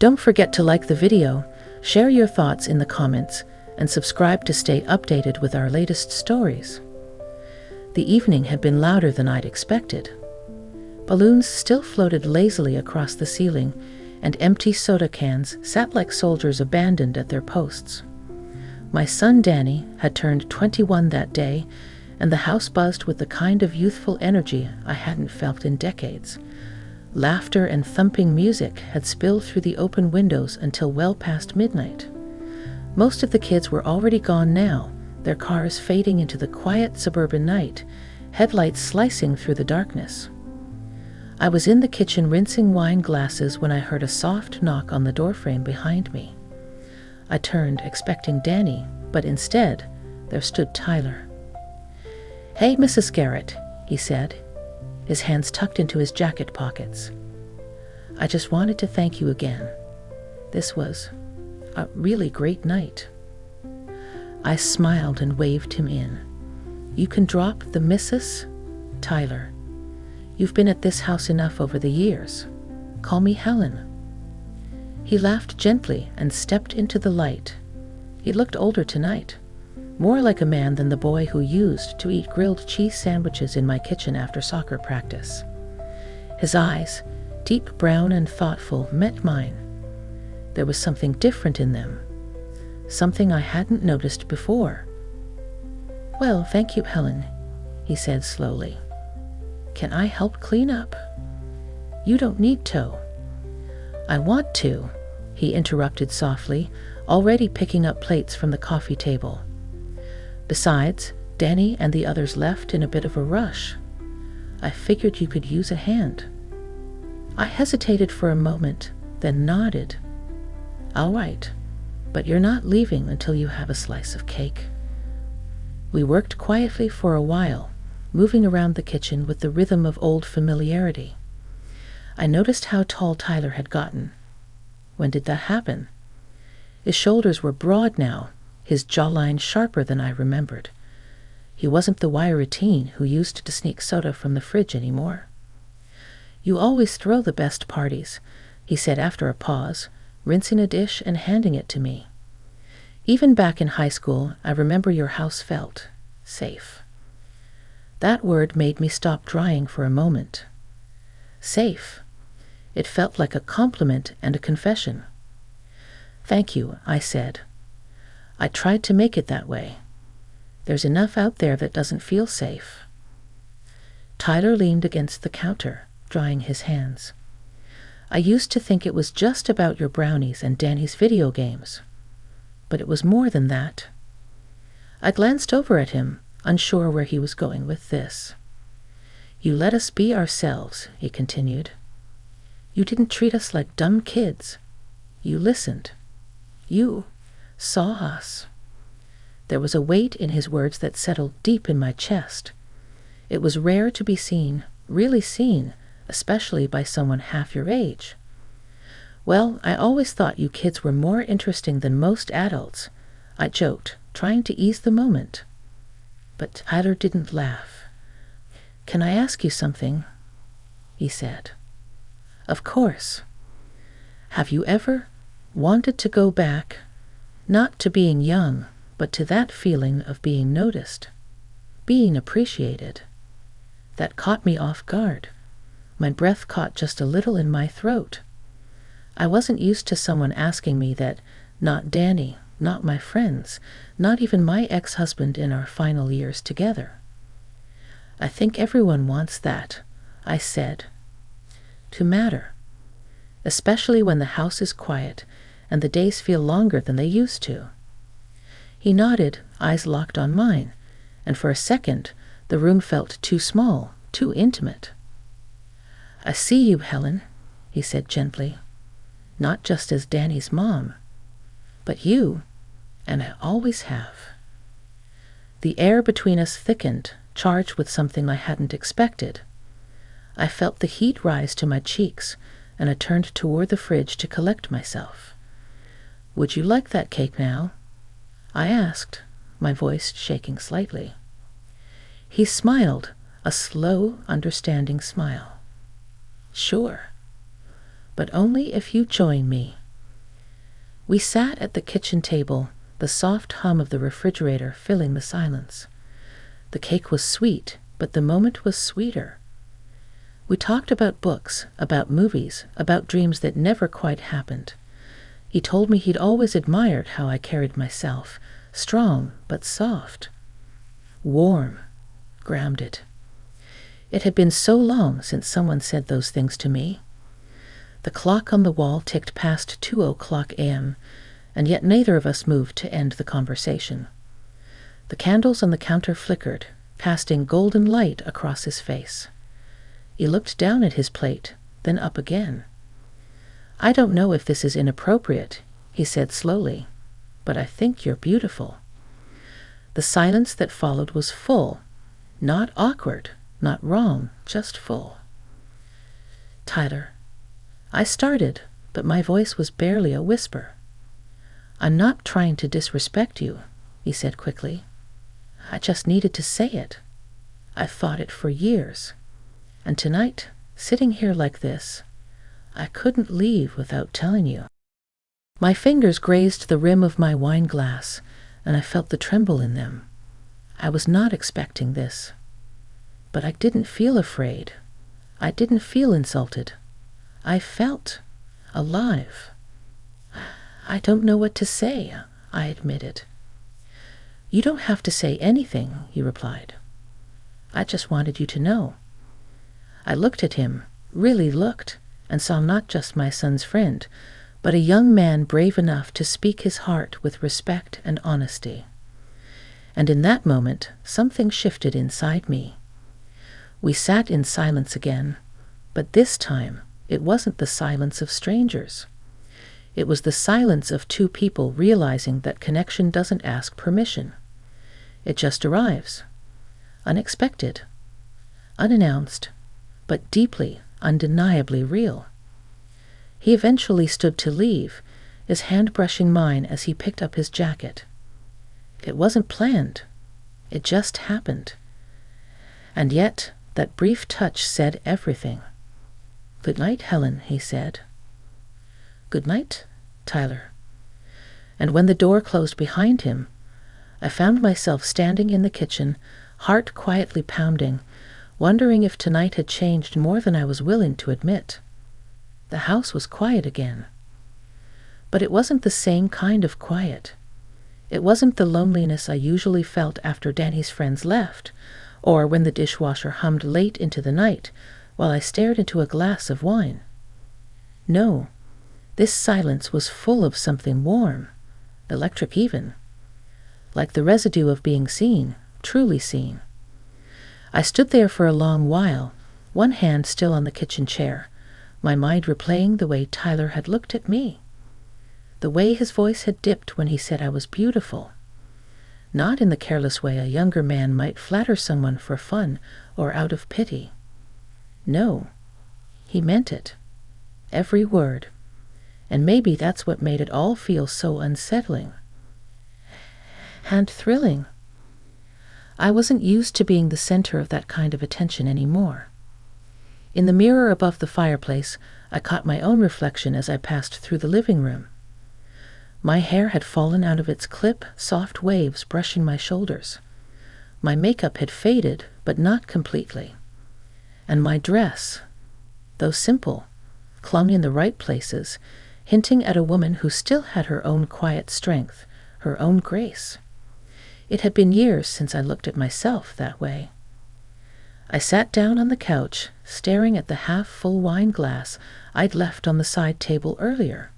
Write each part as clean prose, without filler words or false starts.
Don't forget to like the video, share your thoughts in the comments, and subscribe to stay updated with our latest stories. The evening had been louder than I'd expected. Balloons still floated lazily across the ceiling, and empty soda cans sat like soldiers abandoned at their posts. My son Danny had turned 21 that day, and the house buzzed with the kind of youthful energy I hadn't felt in decades. Laughter and thumping music had spilled through the open windows until well past midnight. Most of the kids were already gone now, their cars fading into the quiet suburban night, headlights slicing through the darkness. I was in the kitchen rinsing wine glasses when I heard a soft knock on the doorframe behind me. I turned, expecting Danny, but instead, there stood Tyler. "Hey, Mrs. Garrett," he said, his hands tucked into his jacket pockets. "I just wanted to thank you again. This was a really great night." I smiled and waved him in. "You can drop the Mrs. Tyler. You've been at this house enough over the years. Call me Helen." He laughed gently and stepped into the light. He looked older tonight, more like a man than the boy who used to eat grilled cheese sandwiches in my kitchen after soccer practice. His eyes, deep brown and thoughtful, met mine. There was something different in them, something I hadn't noticed before. "Well, thank you, Helen," he said slowly. "Can I help clean up?" "You don't need to." "I want to," he interrupted softly, already picking up plates from the coffee table. "Besides, Danny and the others left in a bit of a rush. I figured you could use a hand." I hesitated for a moment, then nodded. "All right, but you're not leaving until you have a slice of cake." We worked quietly for a while, moving around the kitchen with the rhythm of old familiarity. I noticed how tall Tyler had gotten. When did that happen? His shoulders were broad now, his jawline sharper than I remembered. He wasn't the wiry teen who used to sneak soda from the fridge anymore. "You always throw the best parties," he said after a pause, rinsing a dish and handing it to me. "Even back in high school, I remember your house felt safe." That word made me stop drying for a moment. Safe. It felt like a compliment and a confession. "Thank you," I said. "I tried to make it that way. There's enough out there that doesn't feel safe." Tyler leaned against the counter, drying his hands. "I used to think it was just about your brownies and Danny's video games. But it was more than that." I glanced over at him, unsure where he was going with this. "You let us be ourselves," he continued. "You didn't treat us like dumb kids. You listened. You saw us." There was a weight in his words that settled deep in my chest. It was rare to be seen, really seen, especially by someone half your age. "Well, I always thought you kids were more interesting than most adults," I joked, trying to ease the moment. But Tyler didn't laugh. "Can I ask you something?" he said. "Of course. Have you ever wanted to go back, not to being young, but to that feeling of being noticed, being appreciated?" That caught me off guard. My breath caught just a little in my throat. I wasn't used to someone asking me that, not Danny, not my friends, not even my ex-husband in our final years together. "I think everyone wants that," I said. "To matter. Especially when the house is quiet and the days feel longer than they used to." He nodded, eyes locked on mine, and for a second the room felt too small, too intimate. "I see you, Helen," he said gently. "Not just as Danny's mom, but you, and I always have." The air between us thickened, charged with something I hadn't expected. I felt the heat rise to my cheeks, and I turned toward the fridge to collect myself. "Would you like that cake now?" I asked, my voice shaking slightly. He smiled, a slow, understanding smile. "Sure, but only if you join me," We sat at the kitchen table, the soft hum of the refrigerator filling the silence. The cake was sweet, but the moment was sweeter. We talked about books, about movies, about dreams that never quite happened. He told me he'd always admired how I carried myself, strong but soft. Warm, grounded. It had been so long since someone said those things to me. The clock on the wall ticked past 2:00 a.m., and yet neither of us moved to end the conversation. The candles on the counter flickered, casting golden light across his face. He looked down at his plate, then up again. "I don't know if this is inappropriate," he said slowly, "but I think you're beautiful." The silence that followed was full, not awkward, not wrong, just full. "Tyler," I started, but my voice was barely a whisper. "I'm not trying to disrespect you," he said quickly. "I just needed to say it. I've thought it for years. And tonight, sitting here like this, I couldn't leave without telling you." My fingers grazed the rim of my wine glass, and I felt the tremble in them. I was not expecting this. But I didn't feel afraid. I didn't feel insulted. I felt alive. "I don't know what to say," I admitted. "You don't have to say anything," he replied. "I just wanted you to know." I looked at him, really looked, and saw not just my son's friend, but a young man brave enough to speak his heart with respect and honesty. And in that moment, something shifted inside me. We sat in silence again, but this time it wasn't the silence of strangers. It was the silence of two people realizing that connection doesn't ask permission. It just arrives, unexpected, unannounced, but deeply, undeniably real. He eventually stood to leave, his hand brushing mine as he picked up his jacket. It wasn't planned. It just happened. And yet, that brief touch said everything. "Good night, Helen," he said. "Good night, Tyler." And when the door closed behind him, I found myself standing in the kitchen, heart quietly pounding, wondering if tonight had changed more than I was willing to admit. The house was quiet again. But it wasn't the same kind of quiet. It wasn't the loneliness I usually felt after Danny's friends left, or when the dishwasher hummed late into the night while I stared into a glass of wine. No, this silence was full of something warm, electric even, like the residue of being seen, truly seen. I stood there for a long while, one hand still on the kitchen chair, my mind replaying the way Tyler had looked at me, the way his voice had dipped when he said I was beautiful. Not in the careless way a younger man might flatter someone for fun or out of pity. No, he meant it, every word, and maybe that's what made it all feel so unsettling and thrilling. I wasn't used to being the center of that kind of attention anymore. In the mirror above the fireplace, I caught my own reflection as I passed through the living room. My hair had fallen out of its clip, soft waves brushing my shoulders. My makeup had faded, but not completely. And my dress, though simple, clung in the right places, hinting at a woman who still had her own quiet strength, her own grace. It had been years since I looked at myself that way. I sat down on the couch, staring at the half-full wine glass I'd left on the side table earlier.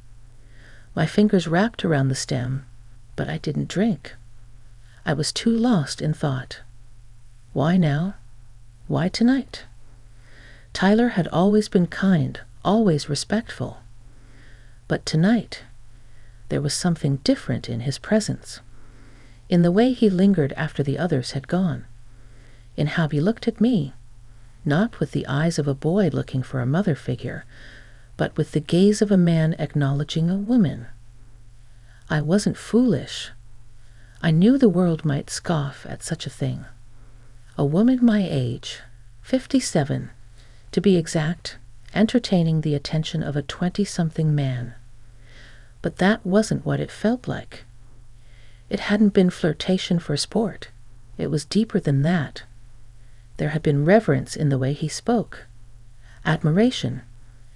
My fingers wrapped around the stem, but I didn't drink. I was too lost in thought. Why now? Why tonight? Tyler had always been kind, always respectful. But tonight, there was something different in his presence, in the way he lingered after the others had gone, in how he looked at me, not with the eyes of a boy looking for a mother figure, but with the gaze of a man acknowledging a woman. I wasn't foolish. I knew the world might scoff at such a thing. A woman my age, 57, to be exact, entertaining the attention of a 20-something man. But that wasn't what it felt like. It hadn't been flirtation for sport. It was deeper than that. There had been reverence in the way he spoke, admiration,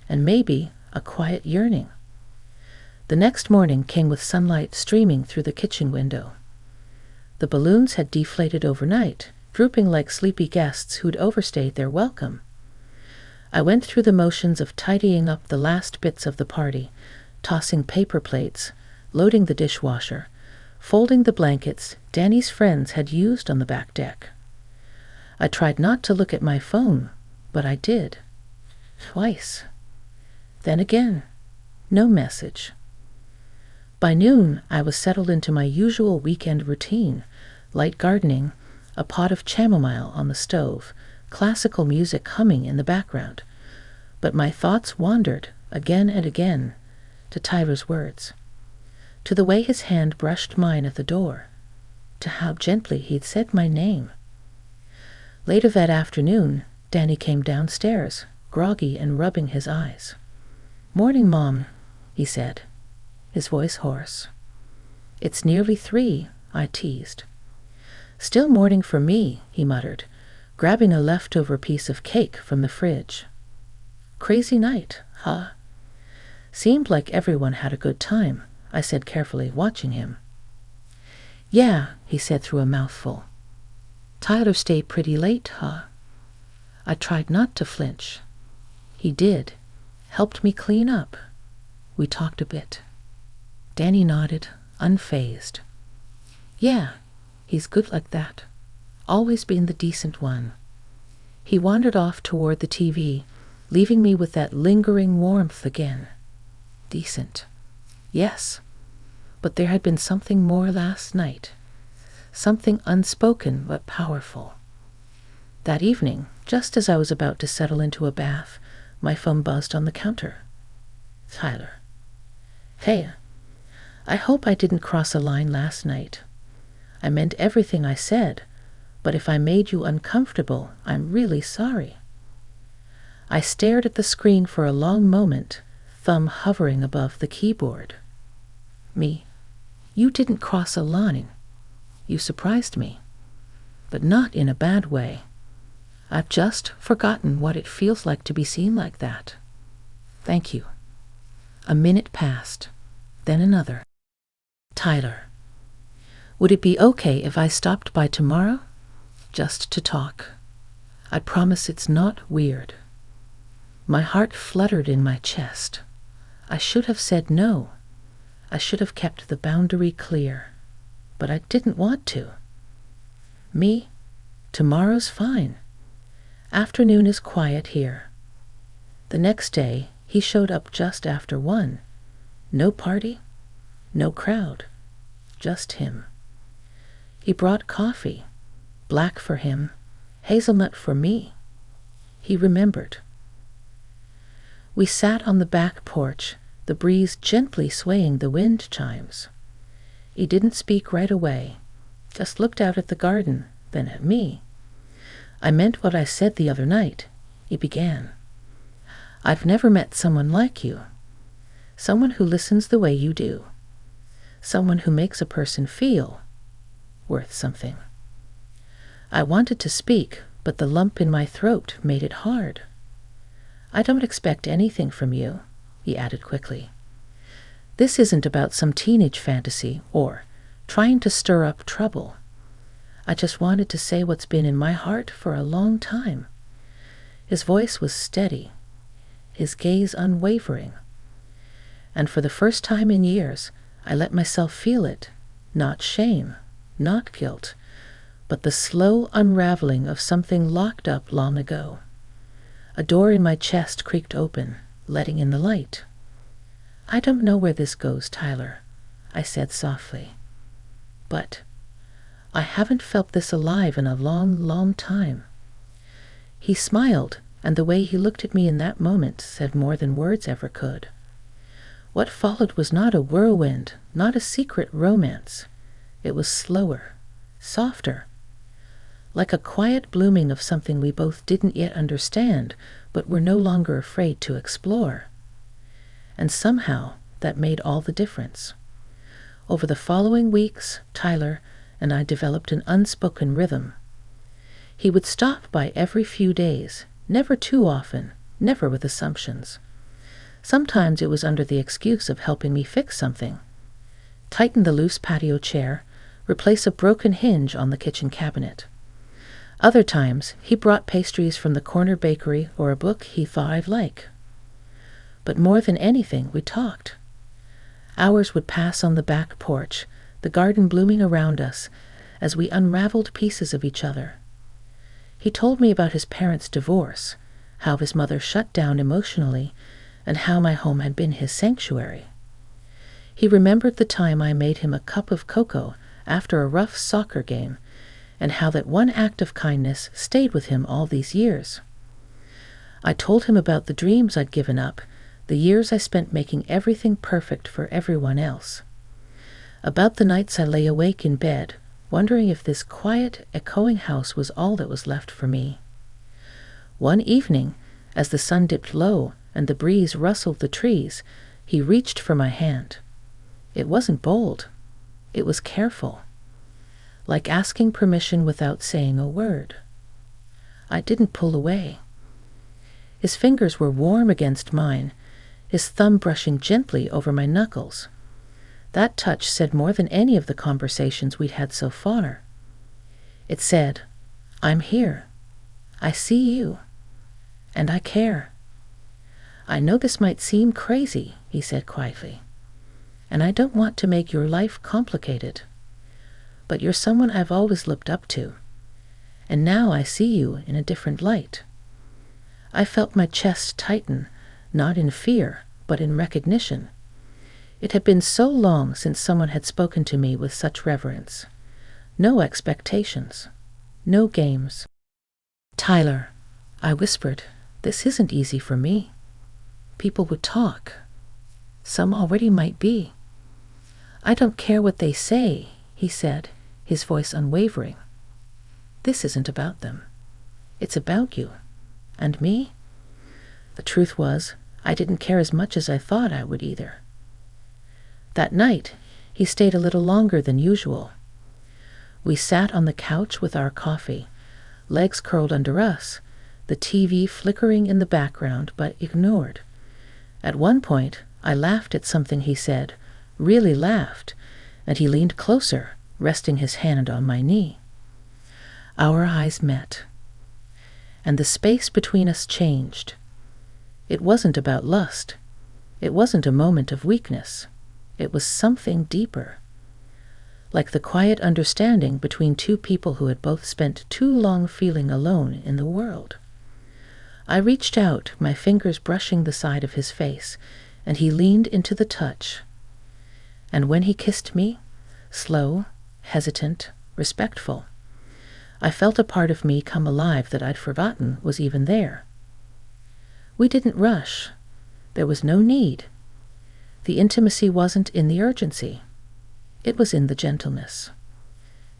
and maybe a quiet yearning. The next morning came with sunlight streaming through the kitchen window. The balloons had deflated overnight, drooping like sleepy guests who'd overstayed their welcome. I went through the motions of tidying up the last bits of the party, tossing paper plates, loading the dishwasher, folding the blankets Danny's friends had used on the back deck. I tried not to look at my phone, but I did. Twice. Then again, no message. By noon, I was settled into my usual weekend routine, light gardening, a pot of chamomile on the stove, classical music humming in the background. But my thoughts wandered, again and again, to Tyler's words, to the way his hand brushed mine at the door, to how gently he'd said my name. Later that afternoon, Danny came downstairs, groggy and rubbing his eyes. "Morning, Mom," he said, his voice hoarse. "It's nearly 3, I teased. "Still morning for me," he muttered, grabbing a leftover piece of cake from the fridge. "Crazy night, huh?" "Seemed like everyone had a good time," I said carefully, watching him. "Yeah," he said through a mouthful. "Tyler stayed pretty late, huh?" I tried not to flinch. He did. Helped me clean up. We talked a bit. Danny nodded, unfazed. "Yeah, he's good like that. Always been the decent one." He wandered off toward the TV, leaving me with that lingering warmth again. Decent. Yes. But there had been something more last night. Something unspoken but powerful. That evening, just as I was about to settle into a bath, my phone buzzed on the counter. Tyler. "Hey, I hope I didn't cross a line last night. I meant everything I said, but if I made you uncomfortable, I'm really sorry." I stared at the screen for a long moment, thumb hovering above the keyboard. "Me? You didn't cross a line. You surprised me. But not in a bad way. I've just forgotten what it feels like to be seen like that. Thank you." A minute passed, then another. "Tyler, would it be okay if I stopped by tomorrow? Just to talk. I promise it's not weird." My heart fluttered in my chest. I should have said no. I should have kept the boundary clear. But I didn't want to. "Me? Tomorrow's fine. Afternoon is quiet here." The next day, he showed up just after 1. No party, no crowd, just him. He brought coffee, black for him, hazelnut for me. He remembered. We sat on the back porch, the breeze gently swaying the wind chimes. He didn't speak right away, just looked out at the garden, then at me. "I meant what I said the other night," he began. "I've never met someone like you. Someone who listens the way you do. Someone who makes a person feel worth something." I wanted to speak, but the lump in my throat made it hard. "I don't expect anything from you," he added quickly. "This isn't about some teenage fantasy or trying to stir up trouble. I just wanted to say what's been in my heart for a long time." His voice was steady, his gaze unwavering. And for the first time in years, I let myself feel it, not shame, not guilt, but the slow unraveling of something locked up long ago. A door in my chest creaked open, letting in the light. "I don't know where this goes, Tyler," I said softly. "But I haven't felt this alive in a long, long time." He smiled, and the way he looked at me in that moment said more than words ever could. What followed was not a whirlwind, not a secret romance. It was slower, softer, like a quiet blooming of something we both didn't yet understand, but were no longer afraid to explore. And somehow, that made all the difference. Over the following weeks, Tyler and I developed an unspoken rhythm. He would stop by every few days, never too often, never with assumptions. Sometimes it was under the excuse of helping me fix something. Tighten the loose patio chair, replace a broken hinge on the kitchen cabinet. Other times, he brought pastries from the corner bakery or a book he thought I'd like. But more than anything, we talked. Hours would pass on the back porch, the garden blooming around us, as we unraveled pieces of each other. He told me about his parents' divorce, how his mother shut down emotionally, and how my home had been his sanctuary. He remembered the time I made him a cup of cocoa after a rough soccer game, and how that one act of kindness stayed with him all these years. I told him about the dreams I'd given up, the years I spent making everything perfect for everyone else. About the nights I lay awake in bed, wondering if this quiet, echoing house was all that was left for me. One evening, as the sun dipped low and the breeze rustled the trees, he reached for my hand. It wasn't bold. It was careful, like asking permission without saying a word. I didn't pull away. His fingers were warm against mine, his thumb brushing gently over my knuckles. That touch said more than any of the conversations we'd had so far. It said, "I'm here. I see you. And I care." "I know this might seem crazy," he said quietly, "and I don't want to make your life complicated. But you're someone I've always looked up to, and now I see you in a different light." I felt my chest tighten, not in fear, but in recognition. It had been so long since someone had spoken to me with such reverence. No expectations. No games. "Tyler," I whispered, "this isn't easy for me. People would talk. Some already might be." "I don't care what they say," he said, his voice unwavering. "This isn't about them. It's about you. And me?" The truth was, I didn't care as much as I thought I would either. That night, he stayed a little longer than usual. We sat on the couch with our coffee, legs curled under us, the TV flickering in the background but ignored. At one point, I laughed at something he said, really laughed, and he leaned closer, resting his hand on my knee. Our eyes met, and the space between us changed. It wasn't about lust. It wasn't a moment of weakness. It was something deeper, like the quiet understanding between two people who had both spent too long feeling alone in the world. I reached out, my fingers brushing the side of his face, and he leaned into the touch. And when he kissed me, slow, hesitant, respectful, I felt a part of me come alive that I'd forgotten was even there. We didn't rush. There was no need. The intimacy wasn't in the urgency. It was in the gentleness.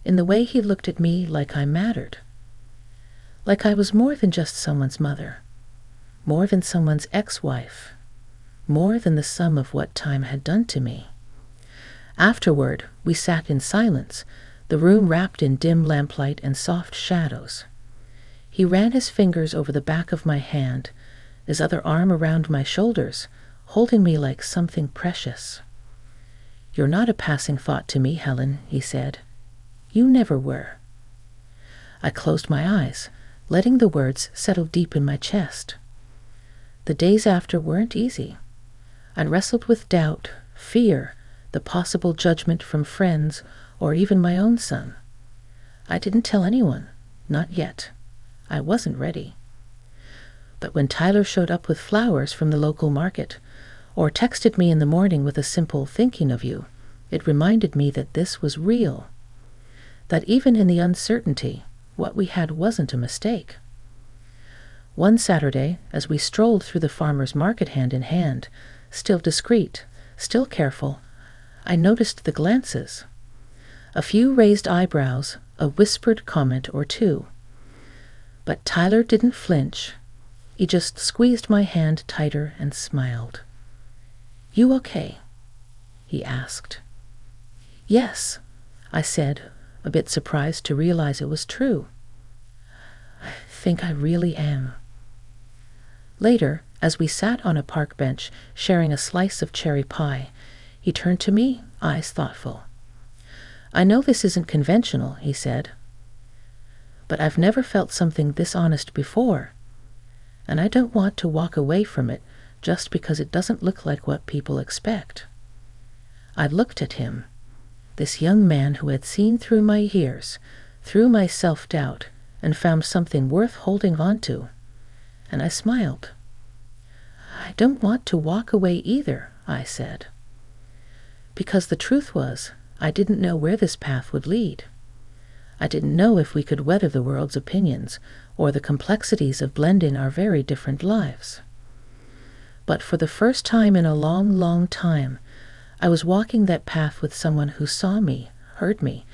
In the way he looked at me like I mattered. Like I was more than just someone's mother. More than someone's ex-wife. More than the sum of what time had done to me. Afterward, we sat in silence, the room wrapped in dim lamplight and soft shadows. He ran his fingers over the back of my hand, his other arm around my shoulders, holding me like something precious. "You're not a passing thought to me, Helen," he said. "You never were." I closed my eyes, letting the words settle deep in my chest. The days after weren't easy. I wrestled with doubt, fear, the possible judgment from friends, or even my own son. I didn't tell anyone, not yet. I wasn't ready. But when Tyler showed up with flowers from the local market, or texted me in the morning with a simple "thinking of you," it reminded me that this was real. That even in the uncertainty, what we had wasn't a mistake. One Saturday, as we strolled through the farmer's market hand in hand, still discreet, still careful, I noticed the glances. A few raised eyebrows, a whispered comment or two. But Tyler didn't flinch. He just squeezed my hand tighter and smiled. "You okay?" he asked. Yes, I said, a bit surprised to realize it was true. I think I really am. Later, as we sat on a park bench sharing a slice of cherry pie, he turned to me, eyes thoughtful. I know this isn't conventional, he said, but I've never felt something this honest before, and I don't want to walk away from it just because it doesn't look like what people expect. I looked at him, this young man who had seen through my years, through my self-doubt, and found something worth holding on to, and I smiled. I don't want to walk away either, I said. Because the truth was, I didn't know where this path would lead. I didn't know if we could weather the world's opinions or the complexities of blending our very different lives. But for the first time in a long, long time, I was walking that path with someone who saw me, heard me,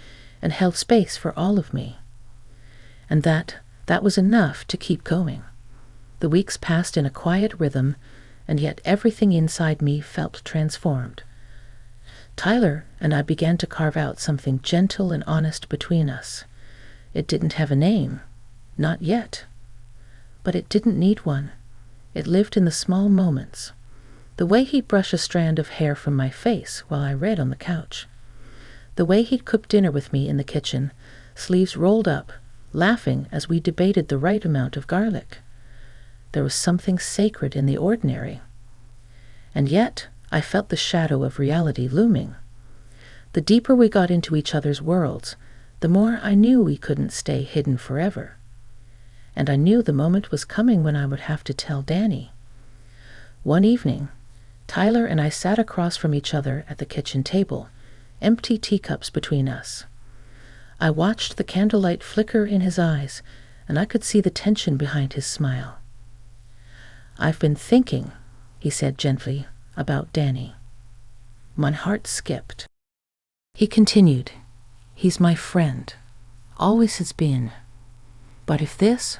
and held space for all of me. And that was enough to keep going. The weeks passed in a quiet rhythm, and yet everything inside me felt transformed. Tyler and I began to carve out something gentle and honest between us. It didn't have a name, not yet. But it didn't need one. It lived in the small moments. The way he'd brush a strand of hair from my face while I read on the couch. The way he'd cook dinner with me in the kitchen, sleeves rolled up, laughing as we debated the right amount of garlic. There was something sacred in the ordinary. And yet, I felt the shadow of reality looming. The deeper we got into each other's worlds, the more I knew we couldn't stay hidden forever. And I knew the moment was coming when I would have to tell Danny. One evening, Tyler and I sat across from each other at the kitchen table, empty teacups between us. I watched the candlelight flicker in his eyes, and I could see the tension behind his smile. "I've been thinking," he said gently, "about Danny." My heart skipped. He continued, "He's my friend, always has been. But if this,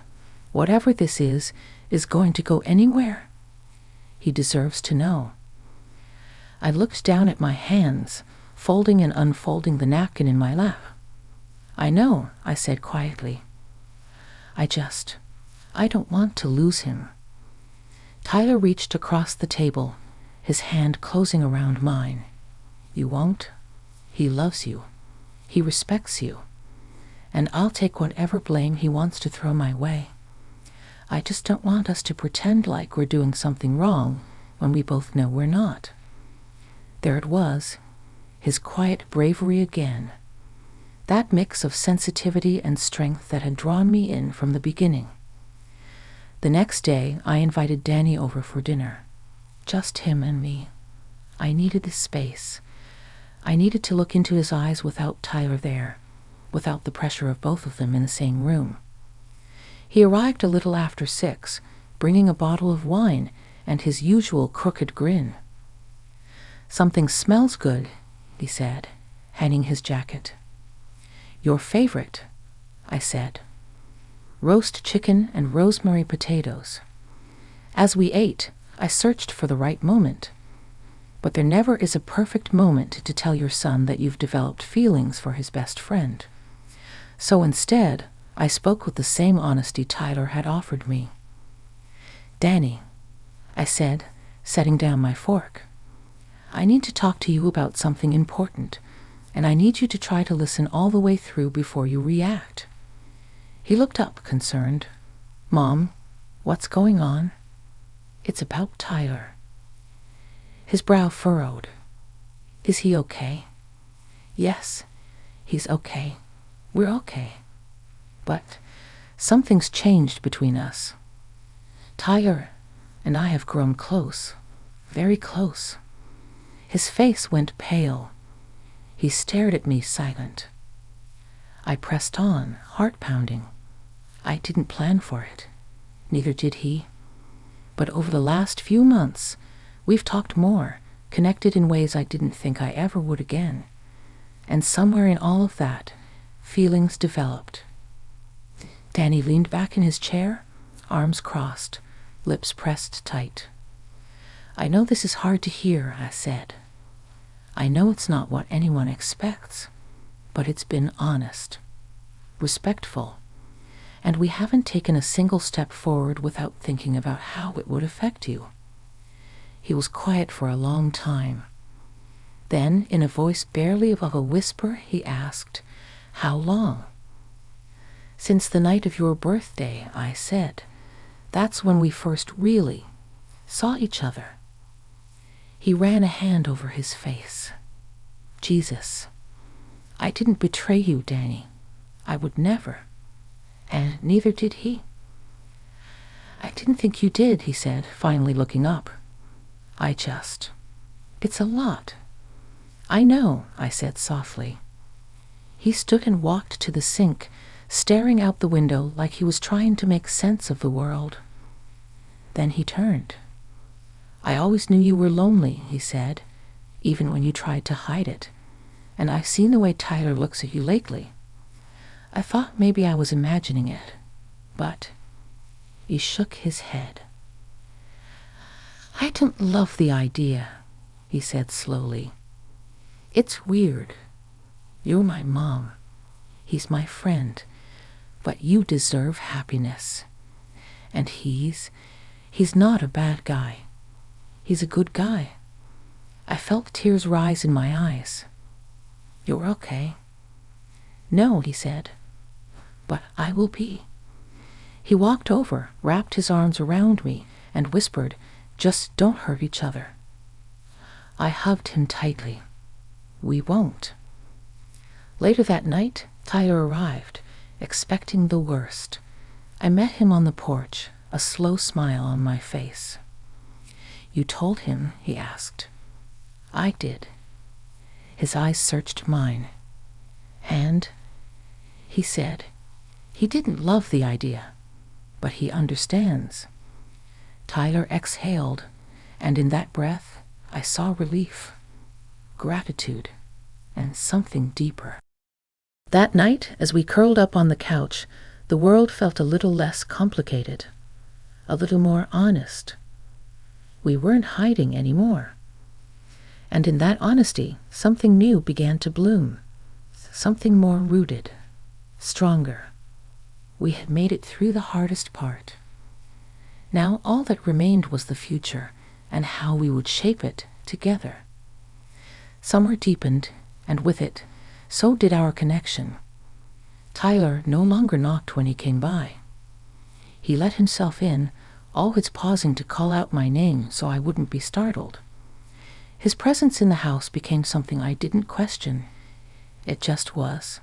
whatever this is going to go anywhere, he deserves to know." I looked down at my hands, folding and unfolding the napkin in my lap. "I know," I said quietly. I don't want to lose him." Tyler reached across the table, his hand closing around mine. "You won't? He loves you. He respects you. And I'll take whatever blame he wants to throw my way. I just don't want us to pretend like we're doing something wrong when we both know we're not." There it was, his quiet bravery again. That mix of sensitivity and strength that had drawn me in from the beginning. The next day, I invited Danny over for dinner. Just him and me. I needed this space. I needed to look into his eyes without Tyler there, without the pressure of both of them in the same room. He arrived a little after 6, bringing a bottle of wine and his usual crooked grin. "Something smells good," he said, handing his jacket. "Your favorite," I said. "Roast chicken and rosemary potatoes." As we ate, I searched for the right moment. But there never is a perfect moment to tell your son that you've developed feelings for his best friend. So instead, I spoke with the same honesty Tyler had offered me. "Danny," I said, setting down my fork, "I need to talk to you about something important, and I need you to try to listen all the way through before you react." He looked up, concerned. "Mom, what's going on?" "It's about Tyler." His brow furrowed. "Is he okay?" "Yes, he's okay. We're okay. But something's changed between us. Tyler and I have grown close, very close." His face went pale. He stared at me silent. I pressed on, heart pounding. I didn't plan for it. Neither did he. But over the last few months, we've talked more, connected in ways I didn't think I ever would again. And somewhere in all of that, feelings developed. Danny leaned back in his chair, arms crossed, lips pressed tight. "I know this is hard to hear," I said. I know it's not what anyone expects, but it's been honest, respectful, and we haven't taken a single step forward without thinking about how it would affect you." He was quiet for a long time. Then, in a voice barely above a whisper, he asked, "How long?" "Since the night of your birthday," I said. "That's when we first really saw each other." He ran a hand over his face. "Jesus, I didn't betray you, Danny. I would never. And neither did he." "I didn't think you did," he said, finally looking up. It's a lot." "I know," I said softly. He stood and walked to the sink, staring out the window like he was trying to make sense of the world. Then he turned. "I always knew you were lonely," he said, "even when you tried to hide it. And I've seen the way Tyler looks at you lately. I thought maybe I was imagining it, but..." He shook his head. "I don't love the idea," he said slowly. "It's weird. You're my mom. He's my friend. But you deserve happiness. And he's not a bad guy. He's a good guy." I felt tears rise in my eyes. "You're okay?" "No," he said. "But I will be." He walked over, wrapped his arms around me, and whispered, "Just don't hurt each other." I hugged him tightly. "We won't." Later that night, Tyler arrived, expecting the worst. I met him on the porch, a slow smile on my face. "You told him?" he asked. "I did." His eyes searched mine. "And?" He said, "He didn't love the idea, but he understands." Tyler exhaled, and in that breath I saw relief, gratitude, and something deeper. That night, as we curled up on the couch, the world felt a little less complicated, a little more honest. We weren't hiding anymore. And in that honesty, something new began to bloom, something more rooted, stronger. We had made it through the hardest part. Now all that remained was the future and how we would shape it together. Summer deepened, and with it, so did our connection. Tyler no longer knocked when he came by. He let himself in, always pausing to call out my name so I wouldn't be startled. His presence in the house became something I didn't question. It just was.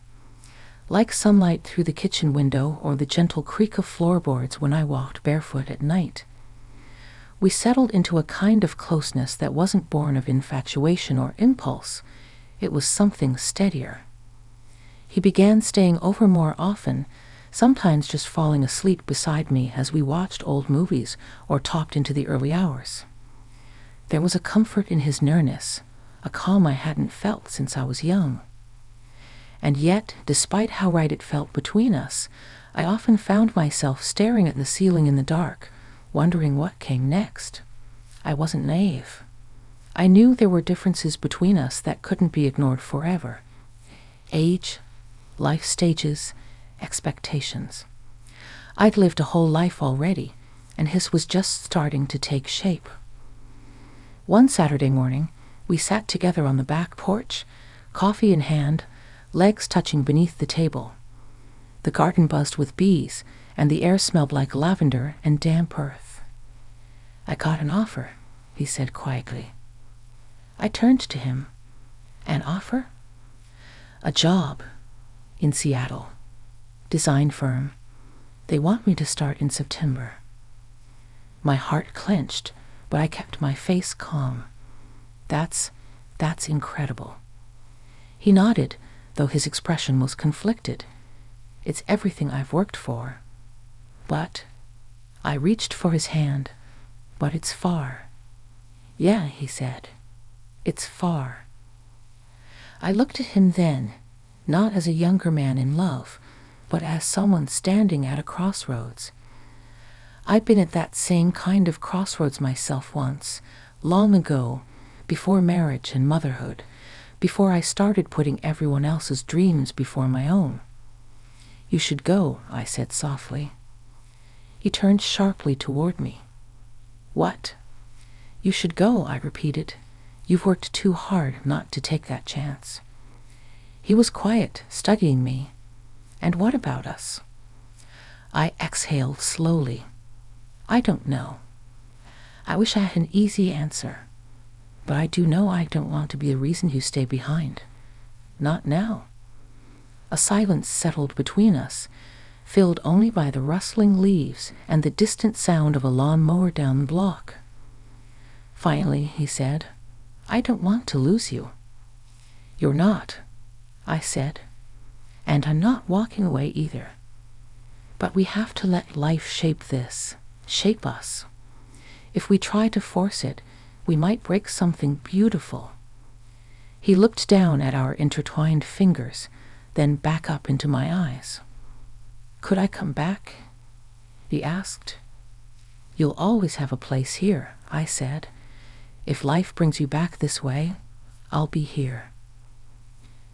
Like sunlight through the kitchen window or the gentle creak of floorboards when I walked barefoot at night. We settled into a kind of closeness that wasn't born of infatuation or impulse. It was something steadier. He began staying over more often, sometimes just falling asleep beside me as we watched old movies or talked into the early hours. There was a comfort in his nearness, a calm I hadn't felt since I was young. And yet, despite how right it felt between us, I often found myself staring at the ceiling in the dark, wondering what came next. I wasn't naive. I knew there were differences between us that couldn't be ignored forever. Age, life stages, expectations. I'd lived a whole life already, and his was just starting to take shape. One Saturday morning, we sat together on the back porch, coffee in hand, legs touching beneath the table. The garden buzzed with bees, and the air smelled like lavender and damp earth. "I got an offer," he said quietly. I turned to him. "An offer?" "A job. In Seattle. Design firm. They want me to start in September." My heart clenched, but I kept my face calm. That's incredible." He nodded, though his expression was conflicted. "It's everything I've worked for. But..." I reached for his hand. "But it's far." "Yeah," he said. "It's far." I looked at him then, not as a younger man in love, but as someone standing at a crossroads. I'd been at that same kind of crossroads myself once, long ago, before marriage and motherhood, before I started putting everyone else's dreams before my own. You should go, I said softly. He turned sharply toward me. What? You should go, I repeated. You've worked too hard not to take that chance. He was quiet, studying me. And what about us? I exhaled slowly. I don't know. I wish I had an easy answer. But I do know I don't want to be the reason you stay behind. Not now. A silence settled between us, filled only by the rustling leaves and the distant sound of a lawn-mower down the block. Finally, he said, I don't want to lose you. You're not, I said, and I'm not walking away either. But we have to let life shape this, shape us. If we try to force it, we might break something beautiful. He looked down at our intertwined fingers, then back up into my eyes. Could I come back? He asked. You'll always have a place here, I said. If life brings you back this way, I'll be here.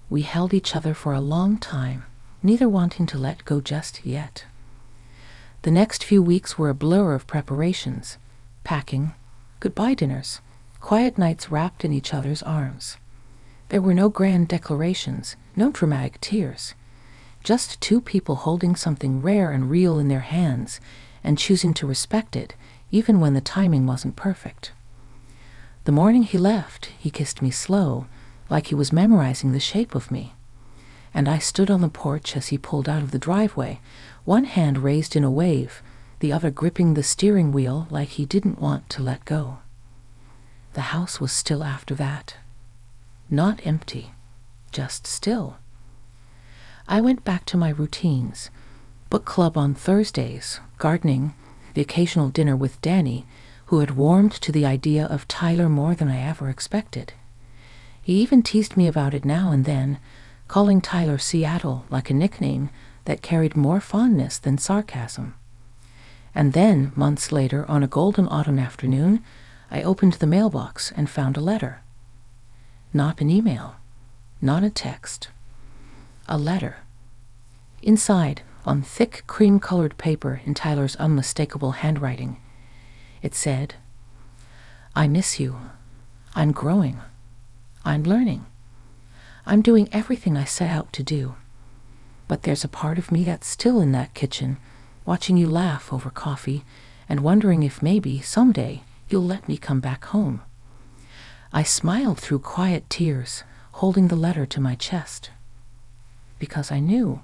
We held each other for a long time, neither wanting to let go just yet. The next few weeks were a blur of preparations, packing, goodbye dinners, quiet nights wrapped in each other's arms. There were no grand declarations, no dramatic tears, just two people holding something rare and real in their hands and choosing to respect it, even when the timing wasn't perfect. The morning he left, he kissed me slow, like he was memorizing the shape of me. And I stood on the porch as he pulled out of the driveway, one hand raised in a wave, the other gripping the steering wheel like he didn't want to let go. The house was still after that. Not empty, just still. I went back to my routines, book club on Thursdays, gardening, the occasional dinner with Danny, who had warmed to the idea of Tyler more than I ever expected. He even teased me about it now and then, calling Tyler Seattle like a nickname that carried more fondness than sarcasm. And then, months later, on a golden autumn afternoon, I opened the mailbox and found a letter. Not an email, not a text. A letter. Inside, on thick cream-colored paper in Tyler's unmistakable handwriting, it said, I miss you. I'm growing. I'm learning. I'm doing everything I set out to do. But there's a part of me that's still in that kitchen, watching you laugh over coffee and wondering if maybe, someday, you'll let me come back home. I smiled through quiet tears, holding the letter to my chest. Because I knew.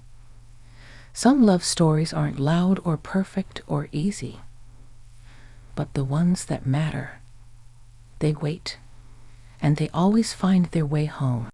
Some love stories aren't loud or perfect or easy. But the ones that matter, they wait, and they always find their way home.